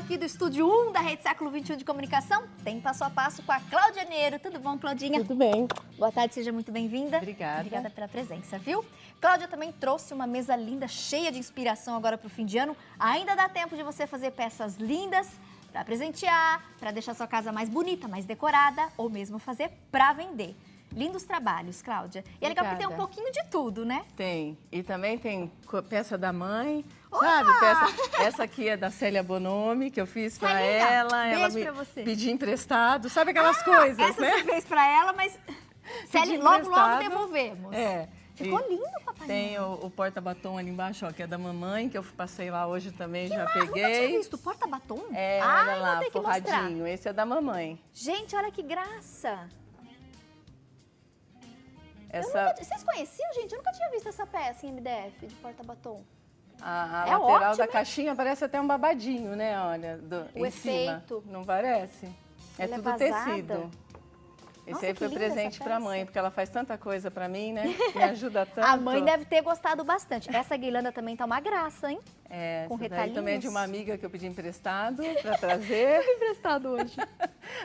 aqui do Estúdio 1 da Rede Século XXI de Comunicação. Tem passo a passo com a Cláudia Neiro. Tudo bom, Claudinha? Tudo bem. Boa tarde, seja muito bem-vinda. Obrigada. Obrigada pela presença, viu? Cláudia também trouxe uma mesa linda, cheia de inspiração agora para o fim de ano. Ainda dá tempo de você fazer peças lindas para presentear, para deixar sua casa mais bonita, mais decorada ou mesmo fazer para vender. Lindos trabalhos, Cláudia. E é legal porque tem um pouquinho de tudo, né? Tem. E também tem peça da mãe, Olá! sabe? Essa aqui é da Célia Bonomi, que eu fiz pra ela. Beijo Ela me pra você. pediu emprestado. Sabe aquelas coisas, Essa né? você fez pra ela, mas Célia, logo devolvemos. É. Ficou lindo, papai. Tem o porta-batom ali embaixo, ó, que é da mamãe, que eu passei lá hoje também, já Nunca tinha peguei. visto porta-batom? É, Ai, olha lá, vou ter que mostrar. forradinho. Esse é da mamãe. Gente, olha que graça. Vocês conheciam, gente? Eu nunca tinha visto essa peça em MDF de porta-batom. A É lateral ótimo, da hein? caixinha parece até um babadinho, né? Olha, O em efeito. cima. Não parece? É Ela é tudo vazada. tecido. Esse Nossa, aí que foi linda presente essa pra peça. mãe, porque ela faz tanta coisa pra mim, né? Me ajuda tanto. A mãe deve ter gostado bastante. Essa guirlanda também tá uma graça, hein? É, com essa daí retalhinhos. também é de uma amiga que eu pedi emprestado pra trazer. Emprestado hoje.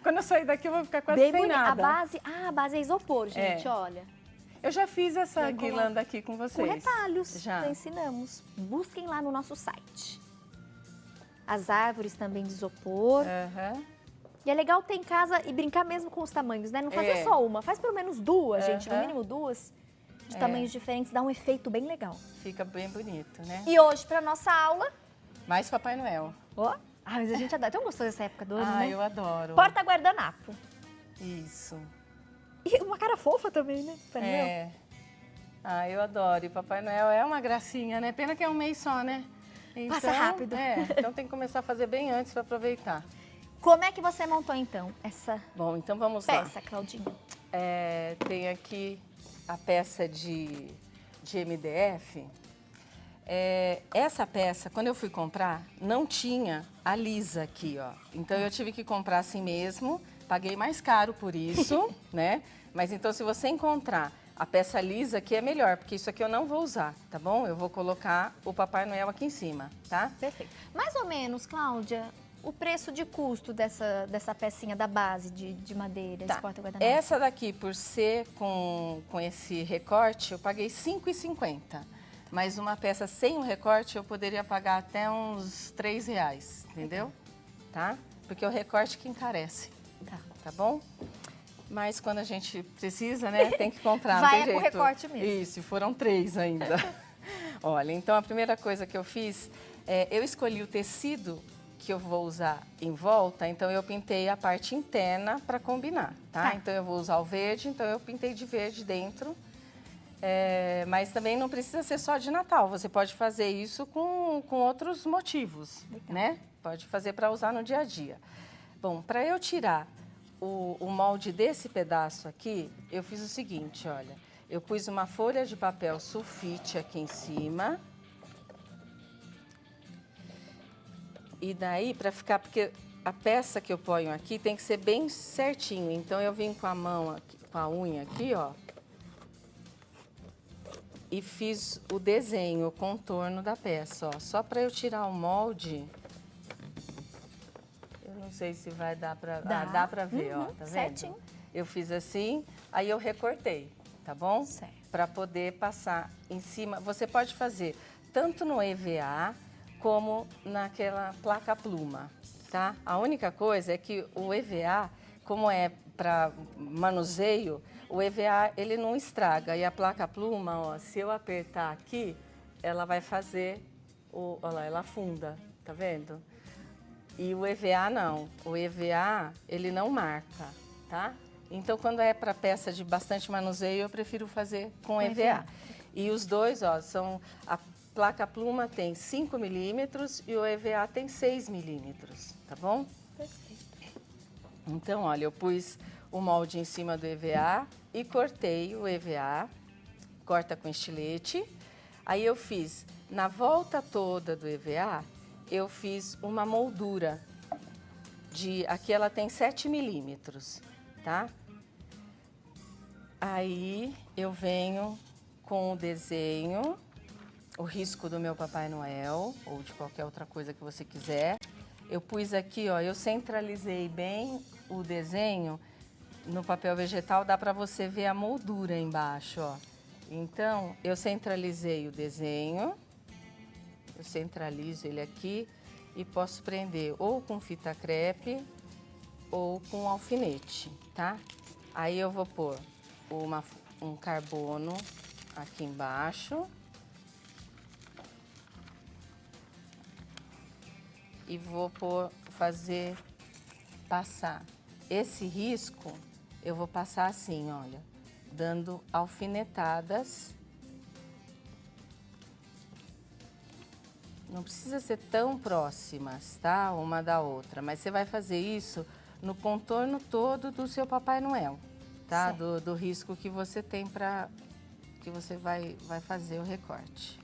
Quando eu sair daqui eu vou ficar quase Bem sem bonita. nada. A base é isopor, gente, É. olha. Eu já fiz essa Bem guirlanda aqui com Com vocês. retalhos, Já. já ensinamos. Busquem lá no nosso site. As árvores também de isopor. Aham. E é legal ter em casa e brincar mesmo com os tamanhos, né? Não fazer É. só uma, faz pelo menos duas, gente. No Aham. mínimo duas, de É. tamanhos diferentes, dá um efeito bem legal. Fica bem bonito, né? E hoje, para nossa aula... Mais Papai Noel. Ó, mas a gente adora. Tão gostoso essa época do ano, Ah, né? eu adoro. Porta-guardanapo. Isso. E uma cara fofa também, né? Papai Noel. É. Ah, eu adoro. E Papai Noel é uma gracinha, né? Pena que é um mês só, né? Passa rápido. Então tem que começar a fazer bem antes para aproveitar. Como é que você montou, então, essa Bom, então vamos lá. peça, Claudinha? Tem aqui a peça de MDF. Essa peça, quando eu fui comprar, não tinha a lisa aqui, ó. Então eu tive que comprar assim mesmo. Paguei mais caro por isso, né? Mas então se você encontrar a peça lisa aqui é melhor, porque isso aqui eu não vou usar, tá bom? Eu vou colocar o Papai Noel aqui em cima, tá? Perfeito. Mais ou menos, Cláudia, o preço de custo dessa pecinha da base de madeira, esse porta-guardanapo? Essa daqui, por ser com esse recorte, eu paguei R$ 5,50. Mas uma peça sem o recorte, eu poderia pagar até uns R$ 3,00, entendeu? Tá? Porque é o recorte que encarece, tá bom? Mas quando a gente precisa, né, tem que comprar, não tem jeito. Vai com recorte mesmo. Isso, foram 3 ainda. Olha, então a primeira coisa que eu fiz, eu escolhi o tecido que eu vou usar em volta, então eu pintei a parte interna para combinar, tá? Então eu vou usar o verde, então eu pintei de verde dentro. Mas também não precisa ser só de Natal, você pode fazer isso com outros motivos, né? Pode fazer para usar no dia a dia. Bom, para eu tirar o molde desse pedaço aqui, eu fiz o seguinte, olha. Eu pus uma folha de papel sulfite aqui em cima. E daí, para ficar, porque a peça que eu ponho aqui tem que ser bem certinho. Então, eu vim com a mão, aqui, com a unha aqui, ó. E fiz o desenho, o contorno da peça, ó. Só para eu tirar o molde... Não sei se vai dar pra... dá pra ver, ó, tá vendo? Certinho. Eu fiz assim, aí eu recortei, tá bom? Certo. Pra poder passar em cima. Você pode fazer tanto no EVA como naquela placa pluma, tá? A única coisa é que o EVA, como é para manuseio, o EVA ele não estraga. E a placa pluma, ó, se eu apertar aqui, ela vai fazer, olha lá, ela afunda, tá vendo? E o EVA não, o EVA ele não marca, tá? Então quando é para peça de bastante manuseio, eu prefiro fazer com EVA. E os dois, ó, a placa pluma tem 5 milímetros e o EVA tem 6 milímetros, tá bom? Perfeito. Então, olha, eu pus o molde em cima do EVA e cortei o EVA, corta com estilete. Aí eu fiz, na volta toda do EVA, eu fiz uma moldura, aqui ela tem 7 milímetros, tá? Aí eu venho com o desenho, o risco do meu Papai Noel, ou de qualquer outra coisa que você quiser. eu pus aqui, ó, eu centralizei bem o desenho no papel vegetal, dá para você ver a moldura embaixo, ó. Então, eu centralizei o desenho, eu centralizo ele aqui e posso prender ou com fita crepe ou com alfinete, tá? Aí eu vou pôr um carbono aqui embaixo. E vou passar esse risco, eu vou passar assim, olha, dando alfinetadas. Não precisa ser tão próximas, tá? Uma da outra, mas você vai fazer isso no contorno todo do seu Papai Noel, tá? Do risco que você tem que você vai fazer o recorte.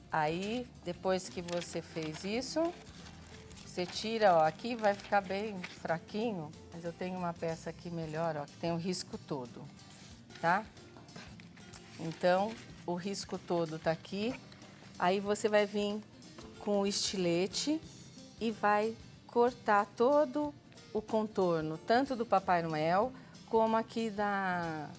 Aí, depois que você fez isso, você tira, ó, aqui vai ficar bem fraquinho, mas eu tenho uma peça aqui melhor, ó, que tem o risco todo, tá? Então, o risco todo tá aqui. Aí você vai vir com o estilete e vai cortar todo o contorno, tanto do Papai Noel, como aqui da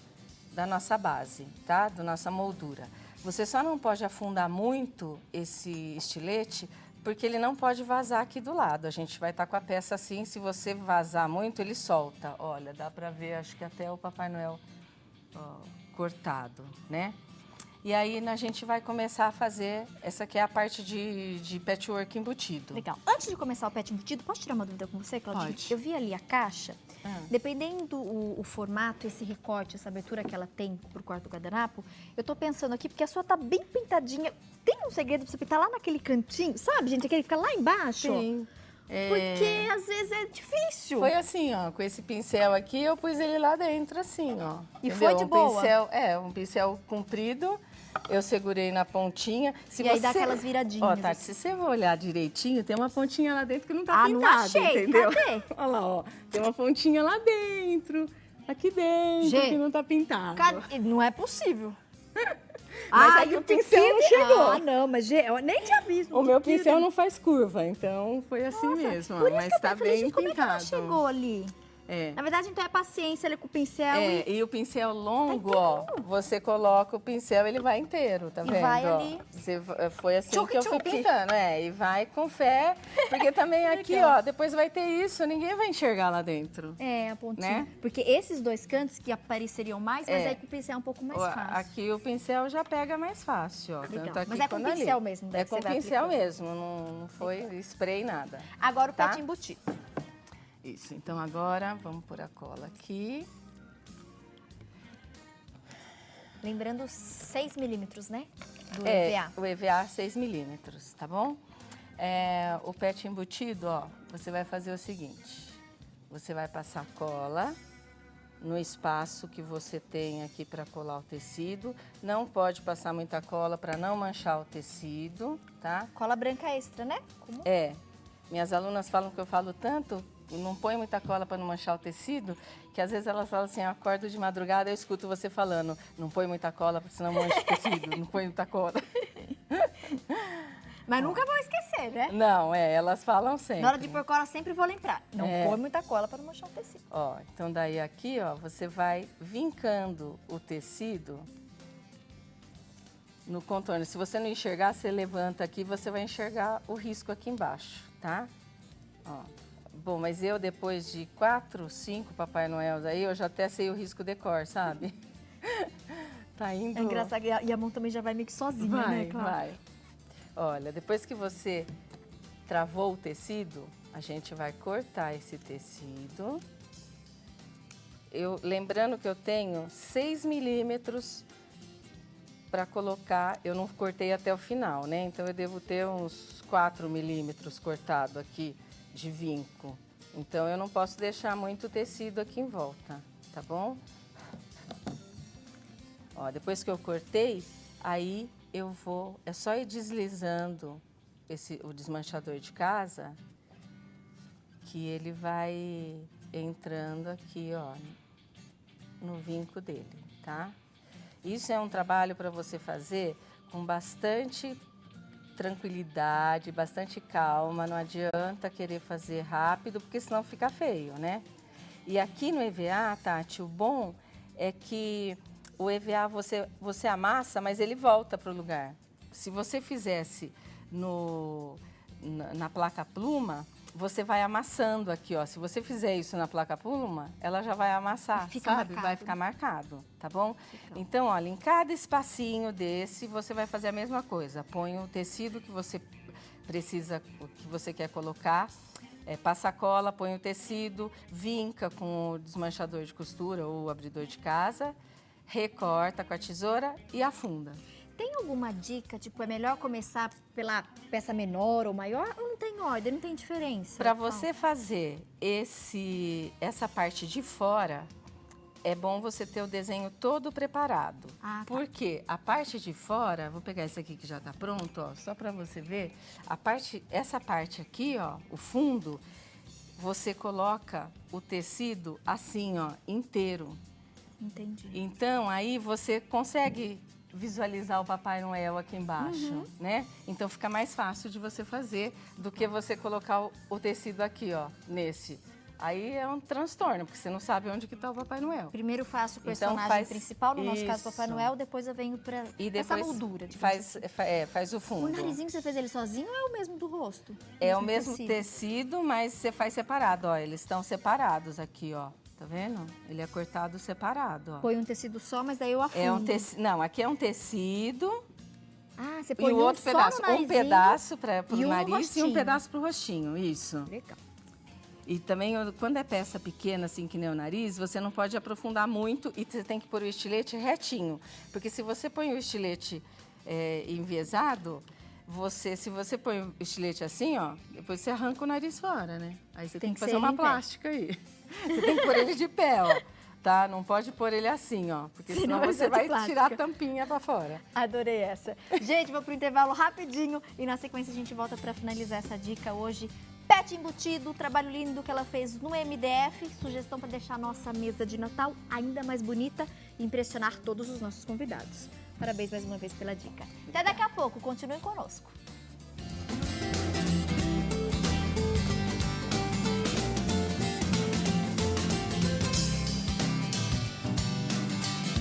nossa base, tá? Da nossa moldura. Você só não pode afundar muito esse estilete, porque ele não pode vazar aqui do lado. A gente vai estar com a peça assim, se você vazar muito, ele solta. Olha, dá pra ver, acho que até o Papai Noel cortado, né? E aí a gente vai começar a fazer, essa aqui é a parte de patchwork embutido. Legal. Antes de começar o pet embutido, posso tirar uma dúvida com você, Claudinha? Pode. Eu vi ali a caixa, dependendo o formato, esse recorte, essa abertura que ela tem pro quarto do guardanapo, eu tô pensando aqui, porque a sua tá bem pintadinha. Tem um segredo pra você pintar lá naquele cantinho, sabe, gente? Aquele que fica lá embaixo. Sim. Porque às vezes é difícil. Foi assim, ó, com esse pincel aqui, eu pus ele lá dentro, assim, ó. E entendeu? foi de boa? Um pincel comprido, eu segurei na pontinha. Aí dá aquelas viradinhas. Ó, Tati, se você for olhar direitinho, tem uma pontinha lá dentro que não tá pintada, não achei. entendeu? Cadê? Olha lá, ó, tem uma pontinha lá dentro, aqui dentro, que não tá pintada. Não é possível. Mas é que o pincel não chegou. Ah, não, mas eu nem tinha visto. O meu pincel não faz curva, então foi assim mesmo. Por isso mas que eu tá falei, bem gente, como é que ela pintado. chegou ali? É. Na verdade, então é paciência ali com o pincel E o pincel longo, ó, você coloca o pincel, ele vai inteiro, tá vendo? vai ó? ali. Foi assim Tchuc, que eu fui tchuc. pintando, e vai com fé, porque também aqui, ó, depois vai ter isso, ninguém vai enxergar lá dentro. É, a pontinha. Né? Porque esses dois cantos que apareceriam mais, mas aí com o pincel é um pouco mais fácil. Aqui o pincel já pega mais fácil, ó. Legal. Tanto aqui Mas é com quanto ali. pincel mesmo, É que com você vai pincel aplicando. mesmo, não foi spray, nada. Agora o Tá? pet embutido. Isso, então agora vamos pôr a cola aqui. Lembrando 6 milímetros, né? Do EVA. O EVA 6 milímetros, tá bom? O pet embutido, ó, você vai fazer o seguinte. Você vai passar cola no espaço que você tem aqui para colar o tecido. Não pode passar muita cola para não manchar o tecido, tá? Cola branca extra, né? Como? Minhas alunas falam que eu falo tanto, não põe muita cola para não manchar o tecido, que às vezes elas falam assim, eu acordo de madrugada, eu escuto você falando, não põe muita cola, porque senão mancha o tecido, não põe muita cola. Mas nunca vou esquecer, né? Não, elas falam sempre. Na hora de pôr cola, sempre vou lembrar. Não põe muita cola para não manchar o tecido. Ó, então daí aqui, ó, você vai vincando o tecido no contorno. Se você não enxergar, você levanta aqui, você vai enxergar o risco aqui embaixo, tá? Ó. Bom, mas eu depois de 4, 5 Papai Noel aí, eu já até sei o risco de cor, sabe? Tá indo... É engraçado, e a mão também já vai meio que sozinha, né, Cláudia? Vai. Olha, depois que você travou o tecido, a gente vai cortar esse tecido. Lembrando que eu tenho 6 milímetros para colocar, eu não cortei até o final, né? Então eu devo ter uns 4 milímetros cortado aqui de vinco. Então eu não posso deixar muito tecido aqui em volta, tá bom? Ó, depois que eu cortei, aí eu vou, é só ir deslizando o desmanchador de casa, que ele vai entrando aqui, ó, no vinco dele, tá? Isso é um trabalho para você fazer com bastante tranquilidade, bastante calma. Não adianta querer fazer rápido, porque senão fica feio, né? E aqui no EVA, Tati, o bom é que o EVA você amassa, mas ele volta para o lugar. Se você fizesse na placa pluma, você vai amassando aqui, ó. Se você fizer isso na placa pluma, ela já vai amassar, Fica sabe? marcado. Vai ficar marcado, tá bom? Fica. Então, olha, em cada espacinho desse, você vai fazer a mesma coisa. Põe o tecido que você precisa, que você quer colocar, passa a cola, põe o tecido, vinca com o desmanchador de costura ou o abridor de casa, recorta com a tesoura e afunda. Tem alguma dica, tipo, é melhor começar pela peça menor ou maior? Ou não tem ordem, não tem diferença? Para você fazer essa parte de fora, é bom você ter o desenho todo preparado. Ah, tá. Porque a parte de fora, vou pegar esse aqui que já está pronto, ó, só para você ver. Essa parte aqui, ó, o fundo, você coloca o tecido assim, ó, inteiro. Entendi. Então, aí você consegue visualizar o Papai Noel aqui embaixo, né? Então fica mais fácil de você fazer do que você colocar o tecido aqui, ó, nesse. Aí é um transtorno, porque você não sabe onde que tá o Papai Noel. Primeiro faço o Então, personagem principal, no nosso caso isso. Papai Noel, depois eu venho para essa moldura. Faz o fundo. O narizinho você fez ele sozinho ou é o mesmo do rosto? É o mesmo tecido, mas você faz separado, ó. Eles estão separados aqui, ó. Tá vendo? Ele é cortado separado, ó. Põe um tecido só, mas daí eu afundo. Não, aqui é um tecido. Ah, você põe e o outro só pedaço, no um pedaço para o e nariz e um rostinho. pedaço para o rostinho, isso. Legal. E também, quando é peça pequena, assim, que nem o nariz, você não pode aprofundar muito e você tem que pôr o estilete retinho. Porque se você põe o estilete enviesado, se você põe o estilete assim, ó, depois você arranca o nariz fora, né? Aí você tem que fazer uma plástica aí. Você tem que pôr ele de pé, ó. Tá? Não pode pôr ele assim, ó. Porque senão você vai tirar a tampinha pra fora. Adorei essa. Gente, vou pro intervalo rapidinho e na sequência a gente volta pra finalizar essa dica hoje. Pet embutido, trabalho lindo que ela fez no MDF. Sugestão para deixar a nossa mesa de Natal ainda mais bonita e impressionar todos os nossos convidados. Parabéns mais uma vez pela dica. Até daqui a pouco, continue conosco.